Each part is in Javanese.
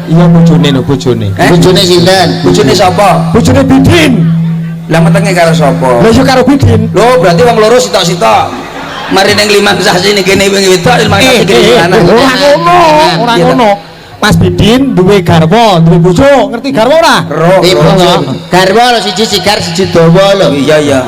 Iya bojone no bojone. Bojone sinten? Bojone sapa? Bojone Bidin. Lah metenge karo sapa? Lah yo karo Bidin. Lho berarti wong loro sitok-sitok. Mari ning 5 sasi ning kene wingi wedok 5 sasi kene lanang. Ora ngono, ora ngono. Mas Bidin duwe garwa, duwe bojo, ngerti garwa ora? Garwa lho siji sigar siji dawa lho. Iya iya.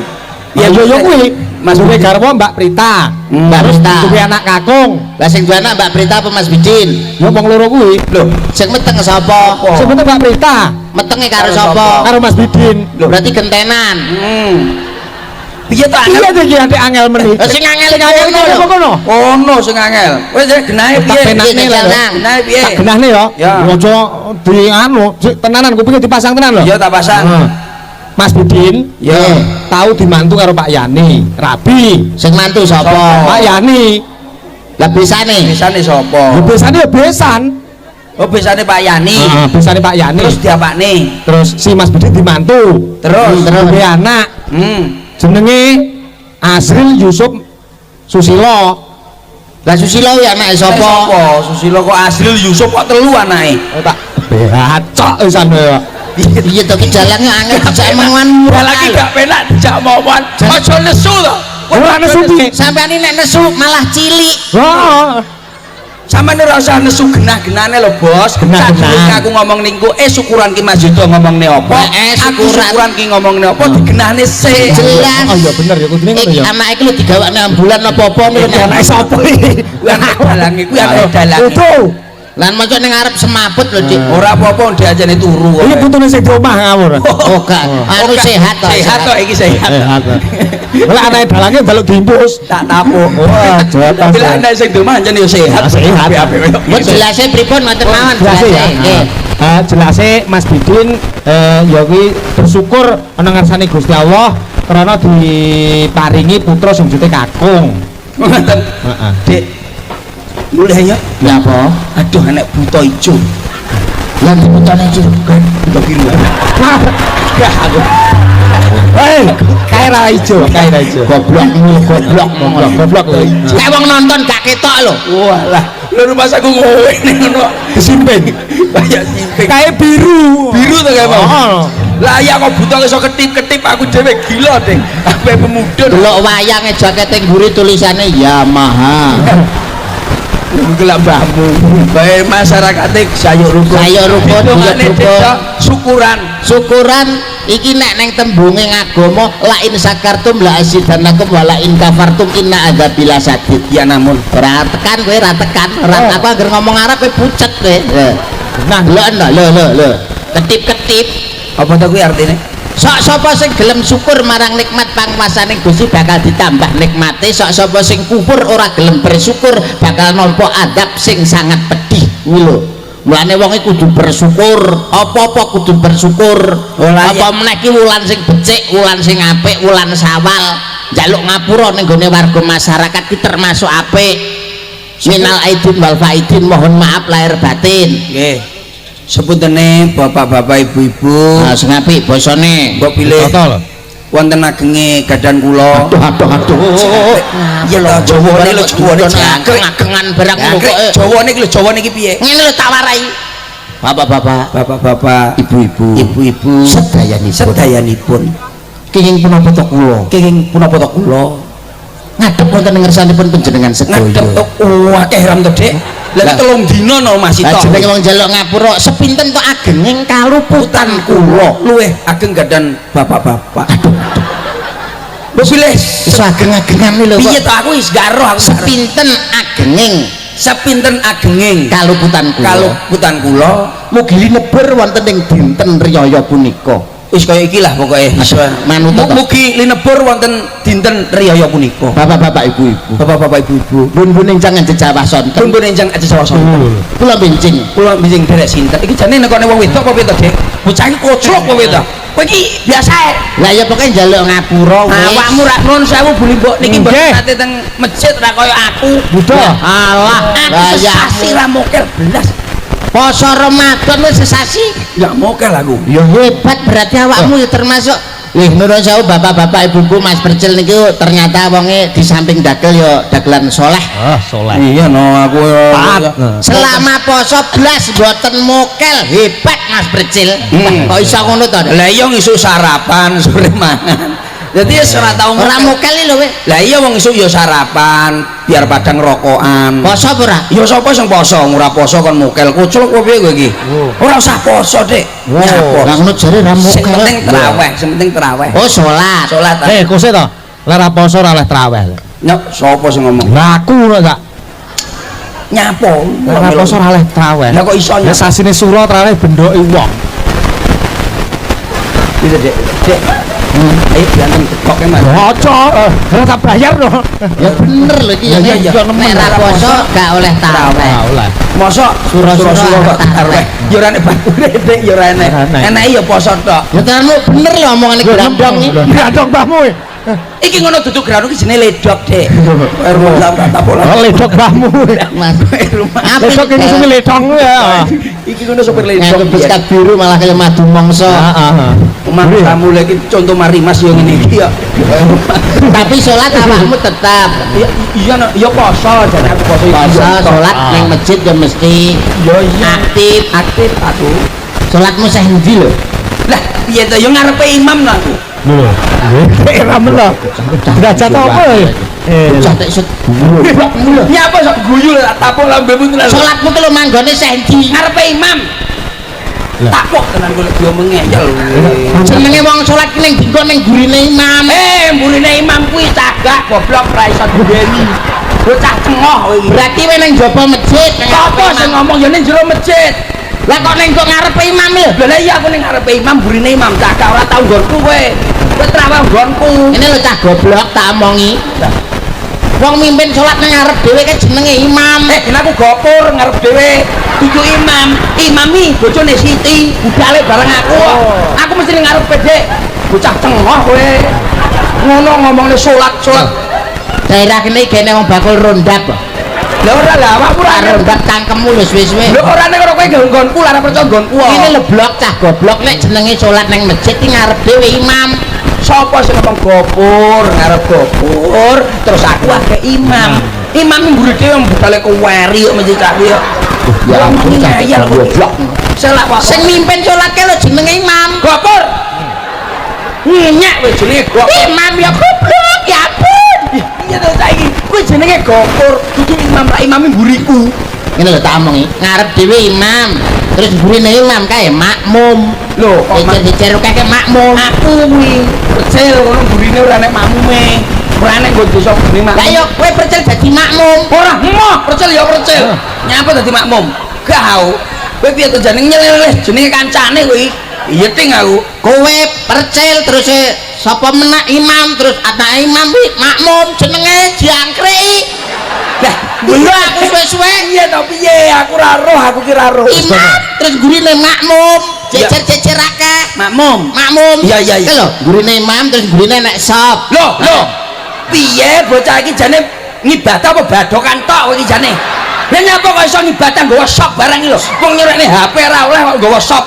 Ya yo kuwi. Mas duwe garwa Mbak Prita. Mbak Prita. Duwe anak kakung. Lah sing duwe anak Mbak Prita apa Mas Bidin? Yo wong loro kuwi. Lho, sing meteng sapa? Sing meteng Mbak Prita. Metenge karo sapa? Karo Mas Bidin. Berarti gentenan. Piye to Iya angel? to iki ante angel meni. Sing angel ngono. Ono sing angel. Wis genahe piye? Penakne lho. Genahe piye? Tak genahne yo. Ojo di anu, tenanan kupinge dipasang tenan lho. Iya tak pasang. Mas Bidin, Ya, tahu dimantu karo Pak Yani, rabi. Sing mantu sapa? Pak Yani. Lah besane. besane sapa? Ya besane ya besan. Oh, besane Pak Yani. Heeh, besane Pak Yani. Terus diapakne? Terus si Mas Bidin dimantu. Terus Duwe anak. Jenenge Asril Yusuf Susilo. Lah Susilo ya anake sapa? sapa? Susilo kok Asril Yusuf kok telu anake. Tak bacok wisan ya. Iya to ki jalannya angel dijak emongan. Lagi gak penak dijak momon. Aja nesu to. Ora nesu piye? Sampeyan nek nesu malah cilik. Heeh. Sampeyan ora usah nesu genah-genane lho, Bos. Genah-genah. Aku ngomong ningku syukuran ki Mas Yudo ngomongne apa? Aku syukuran ki ngomongne apa digenahne sik. Jelas. Oh iya bener ya kudune ngono ya. Anake iki lho digawakne ambulan apa-apa lho Anak sapa iki? Kuwi anak dalange, kuwi anak dalange. Itu. Lan mocok ning ngarep semaput lho, Dik. Ora apa-apa diajeni turu. Iki putune sing di omah ngawur. Oh, gak. Anu sehat to. Sehat to iki sehat. Lah anake dalange njaluk diimpus. Tak tapuk. Wah, jatah. Bila anak sing di omah anjen yo sehat. Sehat. Mun jelase pripun ngoten mawon Jelase ya. Nggih. Jelase Mas Bidin ya kuwi bersyukur ana ngarsane Gusti Allah karena diparingi putra sing jute kakung. Ngoten. Heeh. Dik. Mulai ya. Ya apa? Aduh anak buta ijo. Lan diputane iki Bukan buta biru. Gah aku. Kae ra ijo, kae ra ijo. Goblok lho ijo. Kayak wong nonton gak ketok lho. Walah, lho rumah aku ngene ngono. Disimping. Kayak simping. Kae biru. Biru to kae mau. Heeh. Lah ya kok buta iso ketip-ketip aku dhewe gila, Ding. Ape pemudun. Delok wayange jakete mburi tulisane Yamaha. Gelap mbahmu. Bae masyarakate sayuk rukun. Sayuk rukun, Hitungane rukun. tidak syukuran. Syukuran iki nek neng tembunge ngagama la in sakartum la asidanakum wa la in kafartum inna adzabila sadid. Ya namun Ora tekan kowe ora tekan. Ora aku anggere ngomong Arab kowe pucet kowe. Nah, Lho. Ketip-ketip. apa to kuwi artine? Sok sapa sing gelem syukur marang nikmat pangwasaning Gusti bakal ditambah nikmate, sok sapa sing kufur ora gelem bersyukur bakal nampa adab sing sangat pedih. Kuwi lho. Mulane wong iki kudu bersyukur, apa-apa kudu bersyukur. Apa meneh ki wulan sing becik, wulan sing apik, wulan Sawal, njaluk ngapura ning gone warga masyarakat ki termasuk apik. Minal aidin wal faidin, mohon maaf lahir batin. Nggih. Sepuntene bapak-bapak ibu-ibu. Nah, sing apik basane. Mbok pilih wonten agenge gadan kula. Aduh. Ya lho Jawane lho Jawane Agengan barang ngono kok. Jawane iki lho Jawane iki piye? Ngene lho tak warai. Bapak-bapak, Bapak-bapak, ibu-ibu, ibu-ibu sedayanipun. kenging punapa to kula? Kenging punapa to kula? Ngadhep wonten ing ngersanipun panjenengan sedaya. Ngadep akeh ram to, Dik. Lah telung dina no Mas Lah Ito. jenenge wong njaluk ngapura, sepinten kok agenging kaluputan kula. Luweh ageng gadan bapak-bapak. Mbok pilih Iso ageng-agengan lho piye kok. to aku wis gak roh aku Sepinten agenging sepinten agenging kaluputan kula. kaluputan kula Mugi linebur wonten ing dinten riyaya punika. wis kaya iki lah pokoke Manut to. mugi linebur wonten dinten riyaya punika. Bapak-bapak ibu-ibu, Bapak-bapak ibu-ibu, pun ingkang njejawah sonten. pun enjang aja sawah Kula benjing. kula bijing derek sinten iki jane nekone wong wedok apa wedok, Dik? Bocah iki kocok apa wedok? Kowe iki biasa ae. Lah ya pokoke njaluk ngapura wis. Awakmu rak nuwun sewu buli mbok niki mbok Nggih. nate teng masjid ra kaya aku. Buddha. Alah, Aku sesasi ra mokel belas. poso Ramadan wis sesasi. Enggak mokel aku. Ya hebat berarti awakmu ya termasuk Nggih nuwun sewu bapak-bapak ibu-ibu Mas Percil niku ternyata wonge di samping dagel ya dagelan soleh. Ah, soleh. Iya no aku Taat. Selama poso blas mboten mokel, hebat Mas Percil. Kok iso ngono to? Lah iya ngisuk sarapan sore mangan. Jadi ya ora tau Ora mokel lho kowe. Lah iya wong isuk ya sarapan, biar padang rokokan. Poso apa ora? Ya sapa sing poso, ora poso kon mokel kucluk kowe piye kowe iki? Ora usah poso, Dik. Lah ngono jare ora Sing mokel. penting traweh, sing penting traweh. Oh, salat. Salat. Kose to. Lara poso ora oleh traweh. Nyok sapa sing ngomong? Lah aku ngono tak. Nyapo. Lara poso ora oleh traweh. Lah kok iso Ya nyok? sasine sura traweh bendoki wong. Bisa, Dik. Dik. Ayo berantem kok Mas. Ojo, ora tak bayar no. Ya bener lho iki. Iya, iya. Nek ra poso gak oleh taraweh. Ora oleh. Mosok Sura-sura kok taraweh. ya ora enek bakule Dik, ya ora enek. Ora enek. Eneke ya poso tok. Ya tenan bener lho omongane grandong iki. Grandong mbahmu. Iki ngono duduk grandong iki jenenge ledok, Dik. Rumah tak pola. Oh, ledok mbahmu. Mas. Ledok ini sing ledong ya. Iki ngono sopir ledok. Nganggo biskat biru malah kaya madu mangsa. Heeh. Omah kamu lagi contoh marimas yo ngene iki ya. Tapi salat awakmu tetap. Iya no, ya poso jane aku poso. Poso salat ning masjid ya mesti Yo iya. aktif. Aku. Salatmu sah endi lho? Lah piye to yo ngarepe imam lah aku. Lho. Ora melo. Derajat apa? Bocah tek set. Nyapa sok guyu lah tapuk lambemu tenan. Salatmu ki lho manggone sah endi? Ngarepe imam. Tapuk tenan golek diomenge ya. Jenenge wong salat ki ning dingkon ning gurine imam. Mburine imam kuwi cagak goblok ra iso duweni. Bocah cengoh kowe iki. Berarti kowe ning jaba masjid. Apa sing ngomong ya ning jero masjid. Lah kok ning kok ngarepe imam lho? Lah iya aku ning ngarepe imam burine imam cagak ora tau nggonku kowe. Kowe traweh nggonku. Ini lho cah goblok tak omongi. Wong mimpin salat nang ngarep dhewe kan jenenge imam. Yen aku gopur ngarep dhewe tuju imam. Imami bojone Siti, budale bareng aku. Aku mesti ning ngarepe Dik. Bocah cengoh kowe. Ngono ngomongne salat. Daerah kene gene wong bakul rondap. Lah ora lah awakmu ora Rondap cangkemmu lho suwe-suwe. Lho ora nek kowe nggonku ora percaya nggonku. Ini lho blok cah goblok nek jenenge salat nang masjid ki ngarep dhewe imam. Sapa sing ngomong gopur ngarep gopur terus aku akeh imam. Imam mburi dhewe budale keweri kok mesti cah ya. Ya ampun ya goblok. Salah wae. Sing mimpin salat ki lho jenenge imam. Gopur. Nyenyak wis jenenge gopur. Imam ya goblok ya ampun. Iya to saiki. Kuwi jenenge gopur, dudu imam ra imame mburiku. Ini lho tak omongi, ngarep dhewe imam. Terus burine imam kae makmum. Lho, kok Dicer kae makmum. aku kuwi kecil ngono burine ora nek makmume. Ora nek nggo desa jenenge makmum. Lah yo kowe percil dadi makmum. Ora emoh, percil ya percil. Nyapa dadi makmum? Kau. Kowe piye to jenenge nyeleleh jenenge kancane kowe. Iya ting aku. Kowe percil terus sapa menak imam terus anak imam kuwi makmum jenenge diangkreki. Lah, Lho aku suwe-suwe iya to piye? Aku ora roh, aku kira roh. imam terus gurine makmum. Jejer-jejer akeh. Makmum. Makmum. Iya, iya, iya. Lho, gurine imam terus gurine nek sop. Loh, piye bocah iki jane ngibadah apa badokan tok kowe iki jane? Lah nyapa kok iso ngibadah nggawa sop barang iki lho. Wong nyerekne HP ora oleh kok nggawa sop.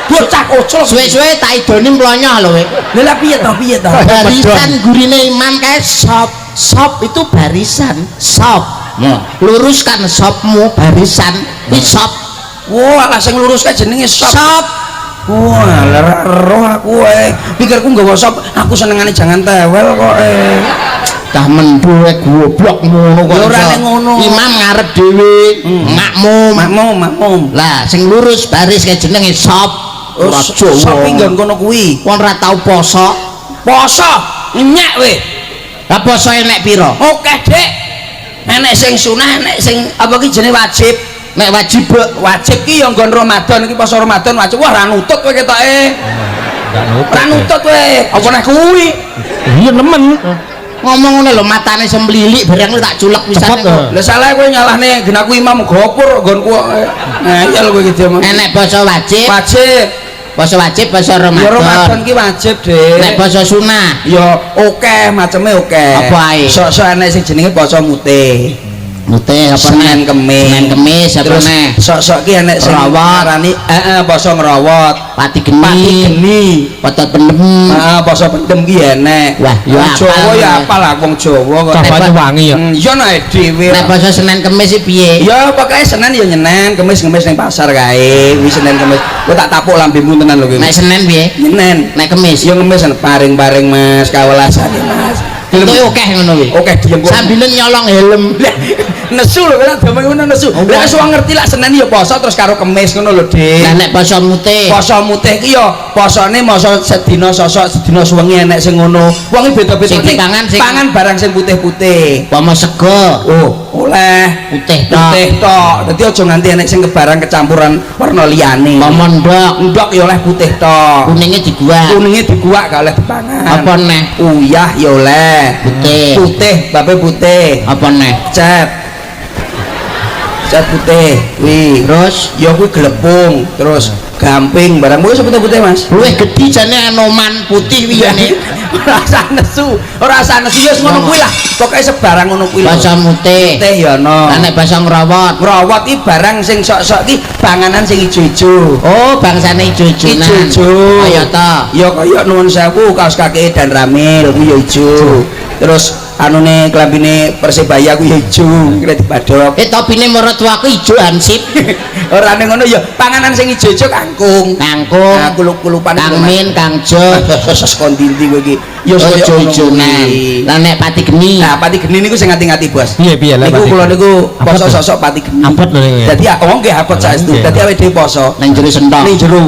Bocah kocok. Suwe-suwe tak idoni mlonyoh lho kowe. Lah piye to? Barisan gurine imam kae sop. Sop itu barisan, sop. Luruskan sopmu barisan, iki sop. Wah, lah sing luruske jenenge sop. Sop. Wah, lara roh aku pikirku nggawa sop, aku senengane jangan tewel kok Dah menduwe goblok ngono kok. Ya ora nek ngono. Imam ngarep dhewe, makmum. Makmum. Lah sing lurus baris kae jenenge sop. Ora Jawa. Sop nggon kono kuwi. Wong ora tau poso. Poso, nyek we. Lah poso enek pira? Oke, Dik. Enek sing sunah, enek sing apa ki jenenge wajib. Nek Wajib ki ya nggon Ramadan iki poso Ramadan wajib. Wah, ra nutut kowe ketoke. Ra nutut kowe. Apa nek kuwi? Iya nemen. ngomong ngono lho matane semblilik bareng tak culek pisan. Lah salah kowe nyalahne gen aku imam gopur nggonku. Ngayal kowe iki dia. Nek basa wajib. Wajib. Basa Ramadan. Ya Ramadan ki wajib, Dik. Nek basa sunah Ya oke, maceme oke. Apa ae? Sok-sok enek sing jenenge basa mutih. Mutih apa Senin Kemis. Senin Kemis apa Terus neh? sok-sok ki enek sing Rawat. ngarani poso ngerawat. Pati Pati geni. geni. Potot pendem. Heeh, poso pendem ki enek. Wah, ya Wong Jawa apal. ya apal lah wong Jawa kok. Cobanya wangi ya. Iya nek dhewe. Nek poso Senin Kemis iki piye? Ya pokoknya Senin ya nyenen, Kemis ning pasar kae. Wis Senin Kemis. Kok tak tapuk lambemu tenan lho Nek kowe. Senin piye? Nyenen. Nek Kemis. Ya Kemis paring-paring Mas, kawelasane Mas. Itu akeh ngono kuwi. Oke diem kok. Sambilen nyolong helm. Nesu lho kan damel ngono nesu. Lah wong ngerti lah Senin ya poso terus karo Kemis ngono lho, Dik. Lah nek poso mutih. Poso mutih ki ya posone masa sedina sosok sedina suwengi enek sing ngono. Wong iki beda-beda Sing dipangan sing- pangan barang sing putih-putih. Pomo sego. Oh, oleh Putih tok. putih tok. Dadi aja nganti enek sing kebarang kecampuran warna liyane. Pomo ndok. Ndok ya oleh putih tok. Kuningnya diguak. Kuningnya diguak gak oleh dipangan. Apa neh? Uyah ya oleh. Putih. Putih, babe putih. Apa neh? Cat putih wi Terus ya kuwi glepung terus gamping barang kuwi putih-putih Mas. luwih gedhi jane anoman putih wiyane. ora usah nesu ya ngono kuwi lah pokoke sebarang ngono kuwi lho. Basa mutih. Putih ya ono Lah nek basa ngrawat. ngrawat iki barang sing sok-sok iki panganan sing ijo-ijo Oh, bangsane ijo-ijonan. ijo-ijo Kaya ta. ya kaya nuwun sewu kaos kaki dan ramil kuwi ya ijo terus anune klambine Persebaya kuwi ya ijo kira dipadhok. Topine maratuaku ijo hansip. Ora ning ngono ya panganan sing ijo-ijo kangkung. Kangkung. Nah, kulup-kulupan Kang Min, Kang Jo. Sos kondindi kowe iki. Ya Oh, kaya ngono ijo-ijonan. kuwi. Lah nek pati geni. Nah, pati geni niku sing ngati-ngati, Bos. Piye lah Niku pati kula geni? niku Abot poso lho. sosok pati geni. Abot lho niku ya. Dadi oh nggih abot saestu. Nggih. Dadi awake dhewe poso Nang jero sendok. ning jero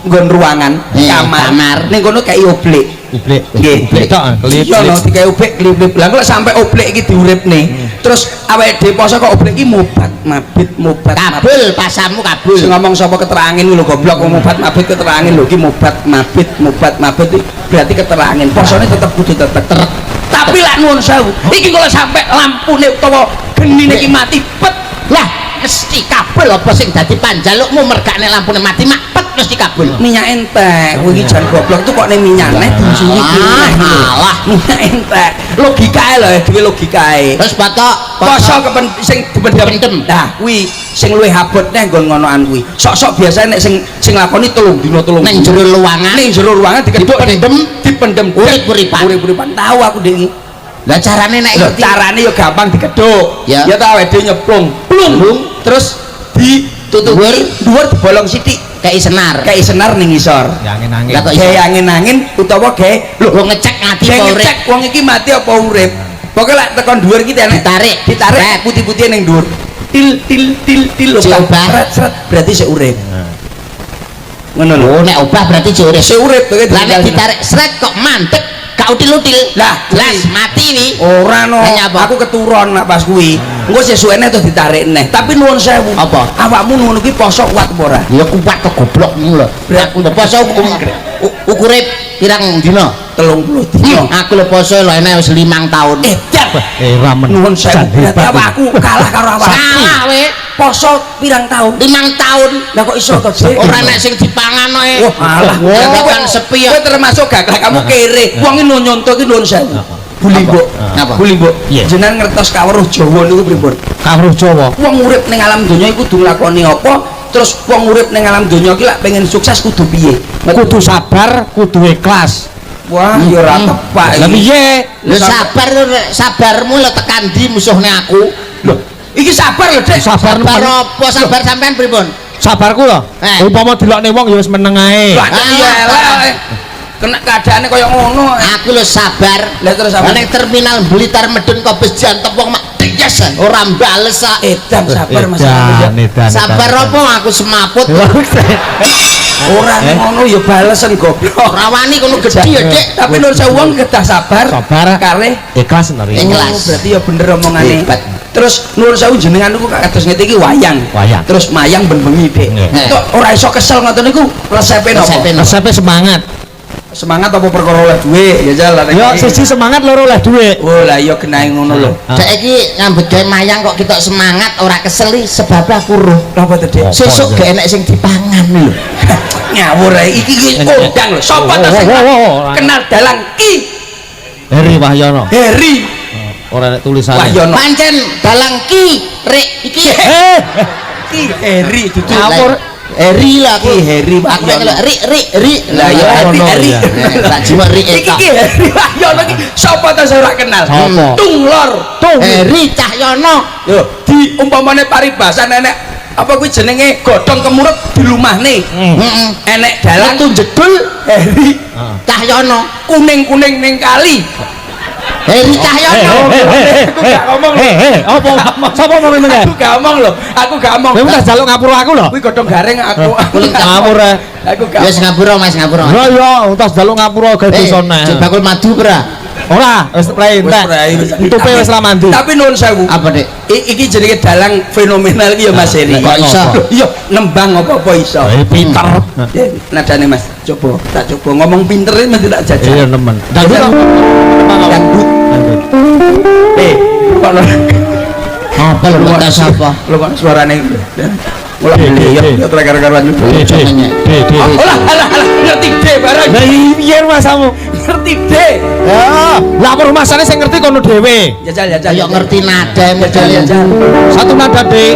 nggon ruangan Iya, kamar. kamar. Ning kono kei oblek. Iblek. Nggih. Iblek tok klip. Iya no dikai oblek klip-klip. Lah kok sampai oblek iki diuripne. Terus awake dhewe poso kok oblek iki mobat mabit. Kabul pasamu kabul. Sing ngomong sapa keterangin lho goblok wong mobat mabit keterangin lho iki mobat mabit berarti keterangin posone tetep kudu tetep tapi lak nuwun sewu iki kalau sampai lampune utawa genine iki mati pet Lah, mesti kabul apa sing dadi panjalukmu mergane lampune mati mak pet mesti kabul. minyak entek kowe iki jan goblok tuh kok ning minyak nek diusuli Alah. minyak entek logikae lho dhewe logikae Terus batok poso sing dipendem Dipendem. nah kuwi sing luwih abot neh nggon ngonoan kuwi sok-sok biasane nek sing lakoni 3 dina 3 ning jero luangan. ning jero ruangan dikeduk dipendem Urip-uripan. urip-uripan tahu aku dek iki Lah carane nek lho ngerti. carane ya gampang dikeduk Ya. ya ta awake nyeplung plung terus Tutupi. dhuwur dibolong sithik Kei senar. kayak senar ning isor Ya angin-angin. Lah kok gawe angin-angin utawa gawe lho Wong ngecek mati gawe apa urip. ngecek wong iki mati apa urip pokoknya lek tekan dhuwur iki enek Ditarik. ditarik Sret. putih-putih ning dhuwur til lho Coba. seret berarti sik urip ngono lho Oh, nek obah berarti jek urip. sik urip kowe Lah nek ditarik sret kok mandek, gak util-util. Lah, jelas kuwi. mati wi. ora no Hanya apa? aku keturun nak pas kuwi engko sesuene terus ditarik neh tapi nuwun sewu Apa? awakmu nuwun kuwi poso kuat apa ora Ya kuat kok goblok ngono lho. Aku lho poso ukure pirang dina? 30 dina Aku lho poso lho enek wis 5 tahun. edan Ramen. nuwun sewu Jan berarti hebat. awakku kalah karo awakmu Salah we. poso pirang tahun 5 tahun. lah kok iso to Dik Ora nek sing dipangan ae. wah alah Kan sepi ya. kowe termasuk gagah kamu kere wong iki nyonto iki nuwun sewu Buli mbok Apa? Buli mbok Iya. jenengan ngertos kawruh Jawa niku pripun Kawruh Jawa. wong urip ning alam donya iku kudu nglakoni apa terus wong urip ning alam donya iki lak pengen sukses kudu piye Kudu sabar, kudu ikhlas. wah ya ora tepak Lah iki piye? Lho sabar lho, Rek. Sabarmu lho tekan ndi musuhne aku. lho iki sabar lho Dek Sabar Sabar apa sabar sampean pripun? sabarku lho. Umpama delokne wong ya wis meneng ae. Lah iya elek kena keadaane kaya ngono Aku lho sabar. Lah terus apa? Ning terminal Blitar Medun Kobes Jantep wong mak yes ora bales sak. edan sabar Mas Edan. Sabar apa aku semaput. ora ngono ya balesen goblok Ora wani kono gedhi ya, Dik. tapi nur sewu wong kedah sabar Sabar. kalih Ikhlas nari. Ikhlas. berarti ya bener omongane Hebat. terus nur sewu jenengan niku kados ngene iki wayang Wayang. terus mayang ben bengi Dik Nggih. kok ora iso kesel ngoten niku resepe napa Resepe. Sampai semangat. semangat apa perkara oleh duwe ya jal Yo siji semangat loro lah duit. oh lah iya genahe ngono lho Ah. Dek iki nyambut gawe mayang kok kita semangat ora keseli sebab aku roh. apa to Dik Sesuk gak enek sing dipangan lho. ngawur ae iki kondang lho sapa to sing Oh, oh, oh, oh. kenal dalang Ki Heri Wahyono. Heri ora nek tulisane. Wahyono. Pancen dalang Ki Rek iki. Ki Heri dudu. Ngawur. Heri lah Ki Heri Aku pengen Wahyono. Ri. Lah ya Heri Heri. Tak jiwa Ri Iki eta. Ki Heri Wahyono iki sapa ta saya ora kenal. Sapa? Tunglor. Heri Cahyono. Yo, diumpamane paribasan enek apa kuwi jenenge godhong kemurut dilumahne. Heeh. Enek dalang tuh jedul Heri Cahyono. kuning-kuning ning kali. Heri Cahyono. Aku gak ngomong lho. Apa? Sapa ngomong ngene? Aku gak ngomong lho. Aku gak ngomong. Kowe tak jaluk ngapura aku lho. Kuwi godhong garing aku. Kuling Ngapur. Aku gak. Wis ngapura Mas ngapura. Ya ya, tas jaluk ngapura gawe dosa nek. Cek bakul madu pra. Ora, wis play Wis entek. prai. Tutupe wis ra mandi. Tapi nuwun sewu. Apa Dik? Iki jenenge dalang fenomenal iki ya Mas Heri. Kok iso? Iya, nembang apa-apa iso. Pinter. Nadane Mas, coba tak coba ngomong pinter iki mesti tak Iya jajal. nemen. Dangdut. Kok lo Apa lu kata siapa? lo kok suarane mulai beli ya terakhir-karuan alah ngerti deh barang Lah piye masamu? ngerti deh Ya, lah permasane sing ngerti kono dhewe. jajal Ayo ngerti nada jajal model. jajal Satu nada D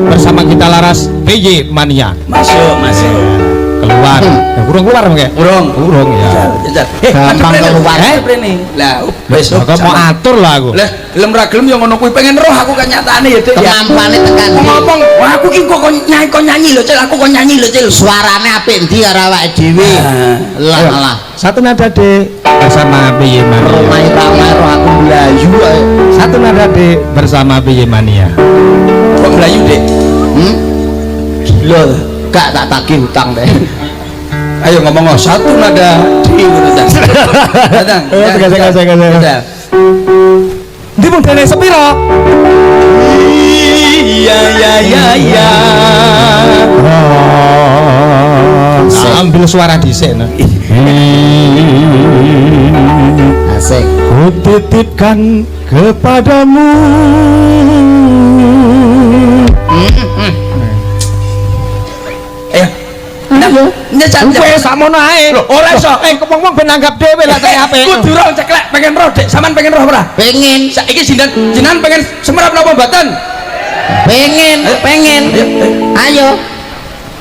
bersama kita Laras PY Mania. masuk Keluar. Ya kurang keluar mengke. Urung ya. jajal Gampang keluar. prene lah besok Kok mau atur lah aku. lah gelem ra gelem yo ngono kuwi pengen roh aku kan nyatane ya Dik ya Kemampane tekan ndi? ngomong wah aku ki kok nyanyi lho Cil aku kok nyanyi lho Cil Suarane apik ndi karo awake dhewe. Lah Ayo, lah. Satu nada D bersama PY Mania. Romai-romai roh aku mlayu ae. Satu nada D bersama PY Mania. kok melayu Dik Gila. Gak tak tagih hutang deh. ayo ngomong satu nada di urutan datang Kasih. Ndi mung dene sepiro? iya Ambil suara dhisik nah. Asik. Ku titipkan kepadamu. ayo nyecak Wes samono ae. Loh, ora iso. Wong ben anggap dhewe lah saya apik. kudu roh ceklek pengen roh Dek sampean pengen roh ora Pengen, saiki jinan pengen semerap napa mboten pengen. Ayo.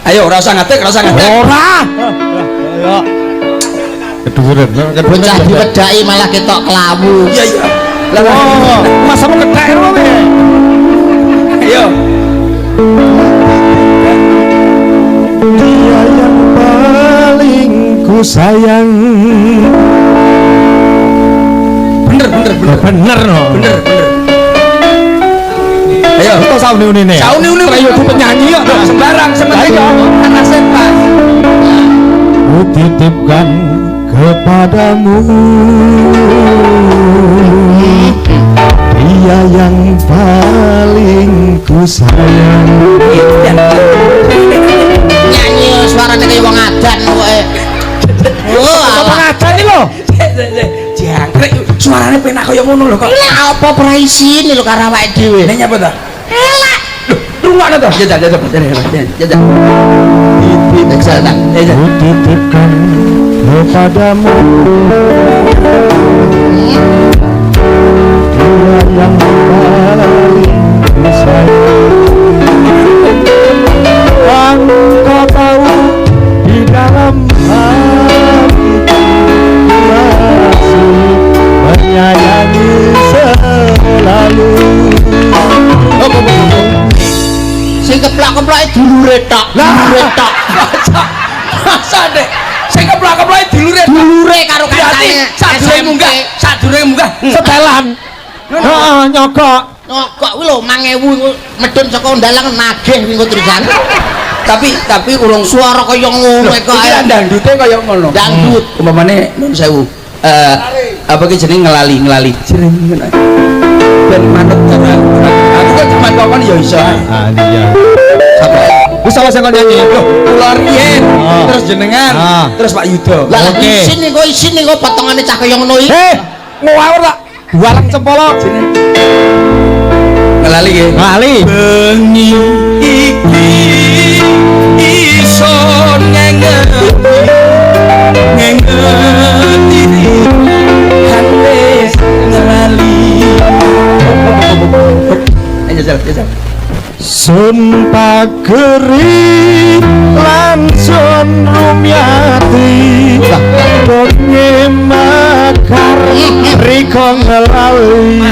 ayo ora usah ngatek Ora. Ayo. Keduren. Bocah diwedaki malah ketok kelawu. iya Oh, masa mau kedek kowe. ayo Dia yang paling ku sayang. bener Bener no. bener ayo Itu sauni-unine. Sauni-uni. Ayo di penyanyi kok. sembarang sementing ana sepas Ku titipkan kepadamu. Dia yang paling ku sayang. Nyanyi suarane kaya wong adan kowe. Oh, Apa alah. ngajani lo? jangkrik suarane penak kaya ngono lho kok Lah apa praisine lho karo awake dhewe. ini nyapa ta rungokno to jajal Ku titipkan kepadamu. Dia yang paling ku sayang. Engkau tahu di dalam hatiku masih menyayangi selalu. Sing keplak-keplake dulure tok. Dulure tok. masa Dek sing keplak-keplake Dulure karo berarti kancane sadurunge munggah Setelan. Heeh, nyogok. Kok kuwi lho 5000 medun saka ndalang nagih minggu trisan. tapi urung Suara kaya ngono kok iki ae. dangdute kaya ngono Dangdut. umpamane nun sewu apa ki jeneng ngelali jering ngono ben manut cara aku kan cuma kokon ya iso Ah iya. sampai Wis salah sing kon nyanyi. loh kula riyen Ah. terus jenengan Ah. terus Pak Yudo Lah Oke. isin kok potongane cah kaya ngono iki. Ngawur tak. Walang cempolok. ngelali nggih Lali. bengi iki iso ngengeti hati ngelali sun pageri lan sun rumyati donge makar riko ngelali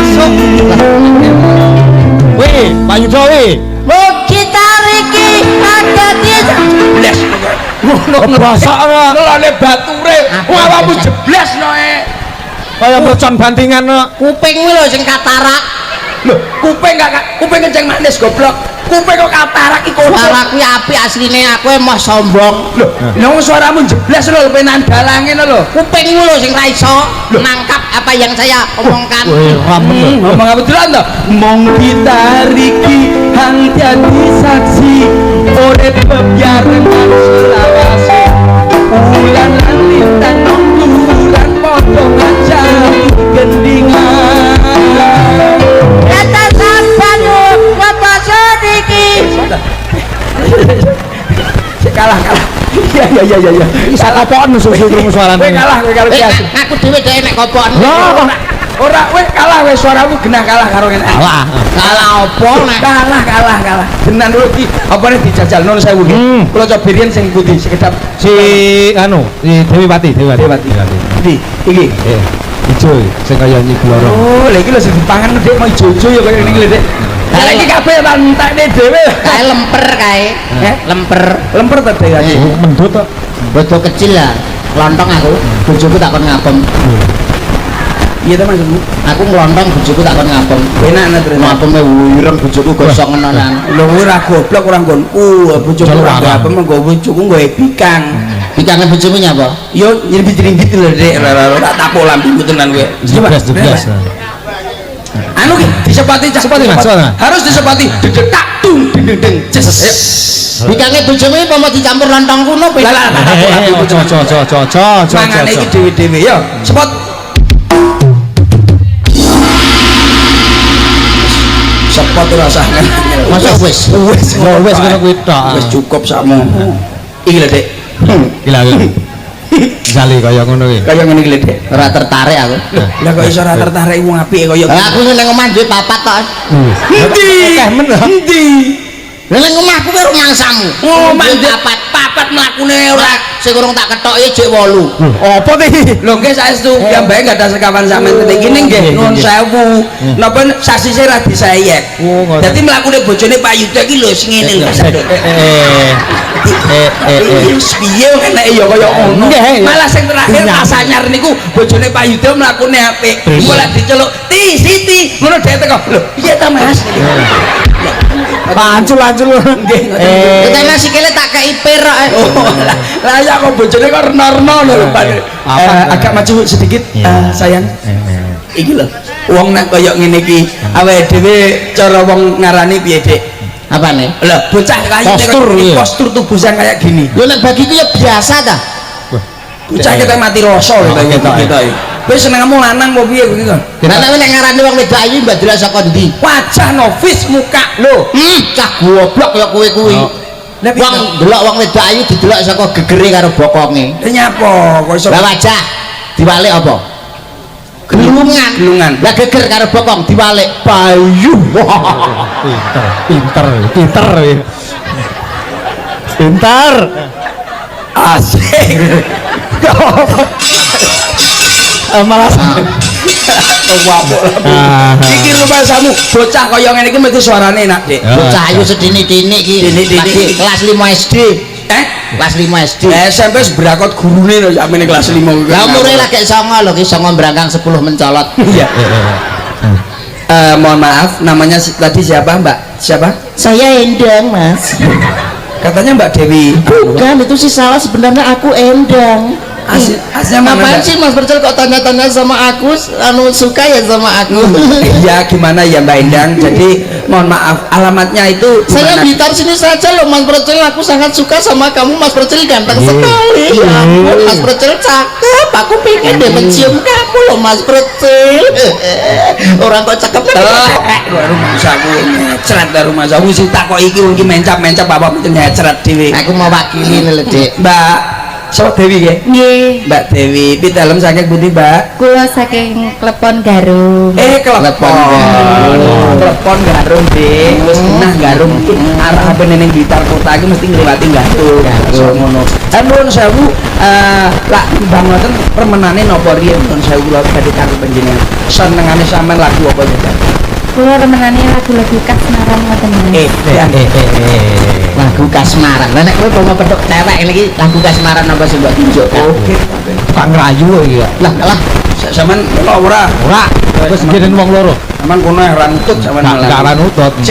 weh Pak Yudo weh gitar iki ada di Jebles. basah Ngelane bature. Awakmu jebles noe. kaya mercon bantingan kuping kuwi lho sing katarak. Lho, kuping kenceng manis goblok. Kuping kok katarak iku. Suara kuwi apik asline aku emoh sombong. Lho, nang suaramu jebles lho penan dalange lho. Kuping kuwi lho sing ra iso nangkap apa yang saya omongkan. Ngomong apa duluan to? Mong gitar iki hang dadi saksi urip bebarengan selawase. Ulan lan lintang nonduran padha ngajak gendingan. Kata sampean apa sediki? Kalah. Iya. Bisa kopokan susu krungu suarane. Kowe kalah kowe karo Kiai. Aku dhewe dhek nek kopokan. Ora kowe kalah wis suaramu genah kalah karo ngene. Alah. Kalah opo nek? Kalah. Genan dulu iki apane dijajal nun 1000 nggih. Kula coba riyen sing putih sekedap Si anu, si Dewi Pati. Ndi? Iki. Ijo sing kaya Nyi Bloro. Oh, lha iki lho sing dipangan Dik mau ijo-ijo ya kaya ngene iki lho Dik. Lah iki kabeh tak entekne dhewe. Kae lemper kae. Lemper ta Dik iki. Mendut to. Bodo kecil lah. Lontong aku, bojoku tak kon ngapem. Iya ta maksudmu? Aku ngelontong bojoku tak kon ngapem. Enak nek terus. Ngapeme wireng bojoku gosong ngono. Lho ora goblok ora nggonku. Bojoku ora apa menggo bojoku nggawe bikang. Bikange bojomu nyapa? Yo nyirbit-nyirbit lho Dik. Tak tapuk lampimu tenan kowe. Jeblas. Anu ki disepati cak. Sepati, Mas. Harus disepati. Dedak tung ding ding ces. Bikange bojomu apa mau dicampur lontong kuno pe? Lah tak tapuk lampimu. Mangane iki dhewe-dhewe yo. Sepot. Sepot ora usah ngene. Masa wis Wis ngono kuwi tok. Wis cukup sakmu. Iki lho Dik. Gila. Jali kaya ngono kuwi. Kaya ngene iki lho Dik. ora tertarik aku. Lah kok iso ora tertarik wong apik kaya Aku ning omah duwe papat tok. Endi? Lah ning omahku kuwi rumangsamu. Oh, mandek papat mlakune ora sing urung tak ketoki jek 8. Apa iki? Lho nggih saestu piyambake enggak ada sekawan sampean titik kene nggih nuwun sewu. Napa sasise ra disayek. Dadi mlakune bojone Pak Yuda iki lho sing ngene lho. Piye enake ya kaya ngono. Malah sing terakhir Mas Anyar niku bojone Pak Yuda mlakune apik. Mulai diceluk Ti Siti ngono dhek teko. Lho piye ta Mas? Pancul Nggih. Kita sikile tak kei pir kok. Lah ya kok bojone kok reno-reno lho Pak. Agak maju sedikit sayang. Iki lho. Wong nek kaya ngene iki awake dhewe cara wong ngarani piye Dik? Apane? Lho bocah kaya postur tubuh yang kayak gini. Yo nek bagiku ya biasa ta. Bocah kita mati rasa kita. Kowe senengmu lanang apa piye kuwi kok? Lah nek ngarani wong wedok ayu mbak delok saka ndi? Wajah novis muka lho. Cah goblok ya kowe kuwi. Wong delok wong wedok ayu didelok saka gegere karo bokonge. Lah nyapa kok iso Lah wajah diwalik apa? Gelungan. Lah geger karo bokong diwalik payu. Pintar. asik. Malah Iki rumasamu bocah kaya ngene iki mesti suarane enak, Dik. Bocah ayu sedini-dini iki. Lagi kelas 5 SD. Kelas 5 SD. SMP berakot gurune lho sampeyan kelas 5 kuwi. Lah umure lagi 9 lho ki 9 berangkang 10 mencolot. Iya. Mohon maaf, namanya tadi siapa, Mbak? Siapa? Saya Endang, Mas. Katanya Mbak Dewi. Bukan, itu sih salah sebenarnya aku Endang. Aslinya mana? Apaan sih Mas Percel kok tanya-tanya sama aku, anu suka ya sama aku? Ya gimana ya Mbak Endang, jadi mohon maaf alamatnya itu Saya dimana? Blitar sini saja loh Mas Percel, aku sangat suka sama kamu Mas Percel, ganteng sekali. Ya ampun Mas Percel cakep, aku pengen deh mencium kamu loh Mas Percel. Orang kok cakep kan? Rumah saku nyecret dari rumah saku sih tak kok iki mencap-mencap apa itu nyecret dewi. Aku mau wakili nih Dek. Mbak Sobat Dewi nggih. Nggih. Mbak Dewi, pitalam saking pundi, Mbak? Kula saking Klepon Garum. Klepon Garum. Klepon Garum, Dik. Wis genah Garum iki arah ning Blitar kota iki mesti ngliwati Garum. Ngono. Nuwun sewu lak timbang ngoten permenane napa riyen nuwun sewu kula badhe kangge panjenengan. Senengane sampean lagu apa ya? Kula remenane lagu-lagu kasmaran ngoten Mas. Lagu kasmaran. Lah nek kowe mau pedhok cewek iki lagu kasmaran apa sing mbok tunjukkan? Oke. Pak ngerayu iki ya. Lah, Sampean ora. Ora, wis ngenen wong loro. Sampean kono ora nutut sampean malah. Gak ora nutut. C.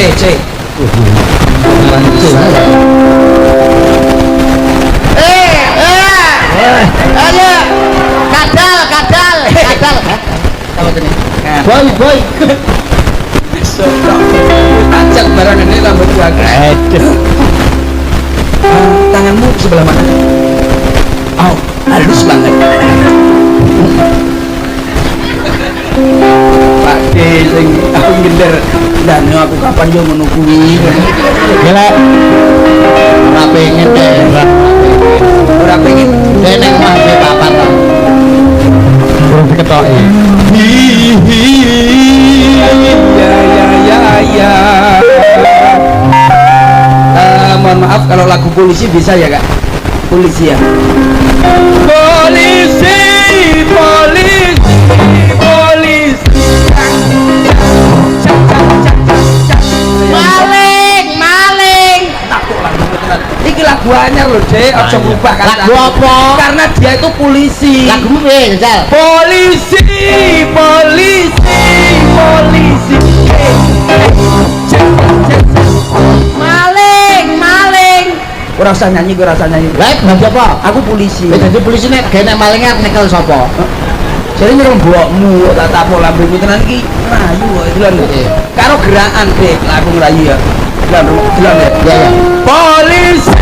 Ayo. Kadal. Apa ini? Boy. Tancap barang ini rambut gua. Tanganmu sebelah mana? Oh, halus banget. Pak De sing aku ngender dan aku kapan yo ngono kuwi. Gila. Ora pengen deh. Ora pengen Dene mah be papat to. Burung diketoki. Ya. Mohon maaf kalau lagu polisi bisa ya Kak? Polisi ya. Polisi. Maling. Takut lagu beneran. Iki lagu anyar loh, Dek. Aja berubah kan. Lagu apa? Karena dia itu polisi. Lagumu piye, Jal? Polisi. Maling. Ora usah nyanyi, ora usah nyanyi. Lah, bagi apa? Aku polisi. Dadi polisi nek gene malingnya nyekel sapa? Jadi nyerong mbokmu, tak tapo lambungmu tenan iki rayu kok itu lho. Karo gerakan Dek, lagu ngerayu ya. Delan ya. Ya. Polisi.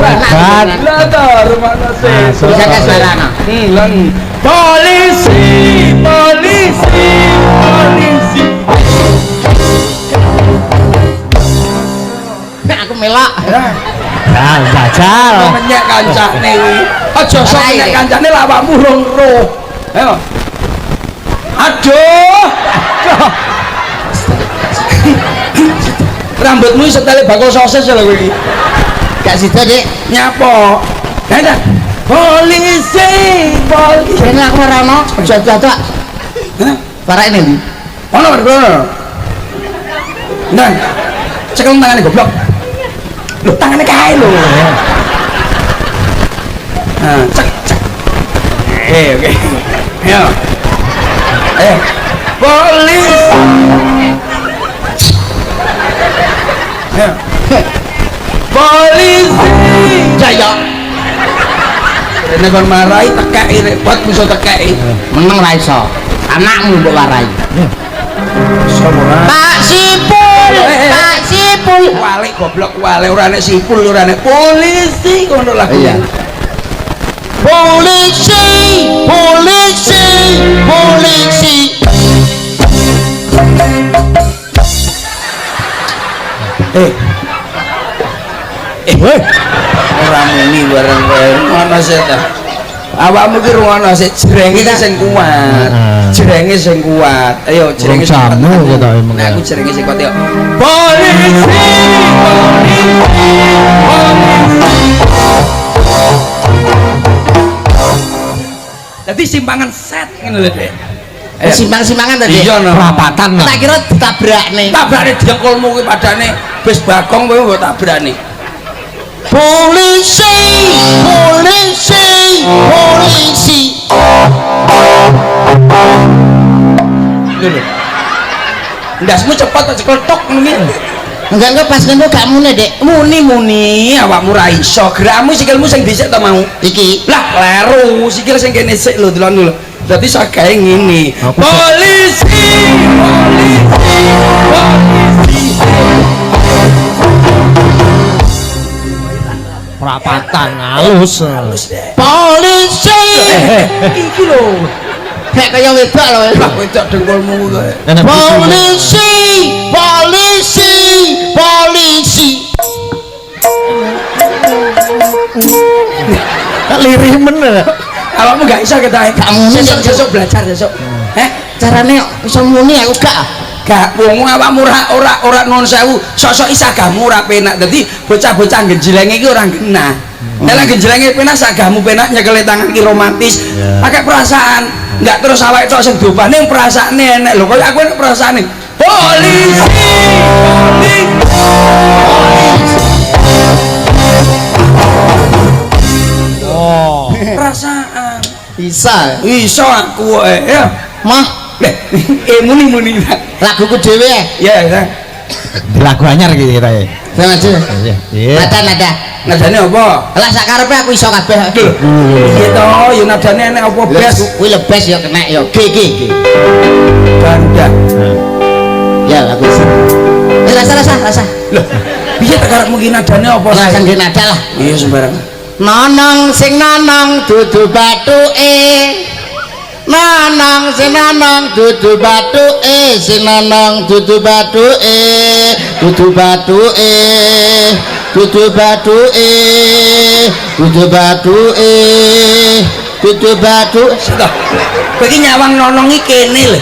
Kan. Lah to rumahna sih. Bisa kasarana. Lan. Polisi. Nek aku melak. Nah, jajal. Menyek kancane kuwi. Aja sok menyek kancane lak awakmu rong roh. Ayo. Aduh. Rambutmu setele bakul sosis lho kowe iki. Gak sida, Dik. Nyapo? Dah. Polisi. Kene aku ora ono, aja dadak. Hah? Para ini. Ono. Nah. Cekel tangane goblok. Lho tangane kae lho. Nah, cek. Oke. Ya. Polis. Ya. Polisi. Jaya. Rene kon marahi tekeki repot bisa tekeki. Meneng ra iso. Anakmu mbok warai. Somoran. Pak Sipul. Walik goblok wale ora nek sipul ora nek polisi ngono lah. Iya. Polisi. Ora muni bareng kowe ngono sih ta. Awakmu ki rungono sik jerenge ki sing kuat. Jerenge sing kuat. Ayo jerenge sing kuat. Jamu gitu emang. Aku jerenge sing kuat yo. Polisi. Jadi simpangan set ngene lho, Dek. Simpang-simpangan tadi. Iya no. Perapatan lah. Tak kira ditabrakne. Tabrane dengkulmu kuwi padane bis Bagong kowe mbok tabrane. Polisi. Lho. Ndasmu cepet tak ceketok ngono iki. Enggak pas kene gak mune, Dek. Muni awakmu ra iso. Gerakmu sikilmu sing dhisik ta mau. Iki. Lah kleru, sikil sing kene sik lho delon lho. Dadi sakae ngene. Polisi. Perapatan halus. Polisi. Iki lho. nek kaya wedok lho. Lah wedok dengkulmu kowe. Polisi, polisi, polisi. Lirih bener. Awakmu gak iso ketahe. Kamu Sesuk belajar sesuk. Carane iso muni aku gak. Gak wong awakmu ora nuwun sewu, sosok isagamu ora penak. Dadi bocah-bocah genjleng iki ora genah. Nek lek genjlenge penak sagamu penak nyekeli tangan ki romantis. Pakai perasaan, enggak terus awake tok sing diobane perasaane enek lho. Kaya aku enek perasaane. Polisi. Oh. Perasaan. Bisa. Iso aku ya. Mah Muni-muni. laguku dhewe. Ya, ya. Di lagu anyar gitu kita ya. Sama aja. Iya. Nada. Nadane apa? Lah sakarepe aku iso kabeh. Lho. Iya to, ya nadane enek apa bes? Kuwi lebes ya kena ya. G. Ganda. Ya aku iso. Rasa. Loh, piye tak karepmu ki nadane apa? Lah kan nada lah. Iya sembarang. Nonong sing nonong dudu bathuke. Nonong sing nonong dudu bathuke, sing nonong dudu bathuke, dudu bathuke, dudu bathuke, dudu bathuke, dudu bathuke. Sudah. Kowe iki nyawang nonongi kene lho.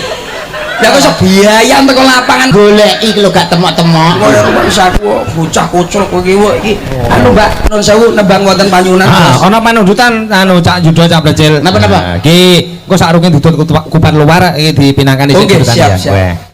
Lah kok iso biaya untuk lapangan Goleki lho gak temok-temok. kaya rumah saku bocah kucul kowe iki. Anu Mbak, nuwun sewu nembang wonten panyunan. Ana panudutan anu Cak Yuda Cak Blecil. Napa? Iki engko sak rukin didut kupan luar iki dipinangkan Oke, isi siap.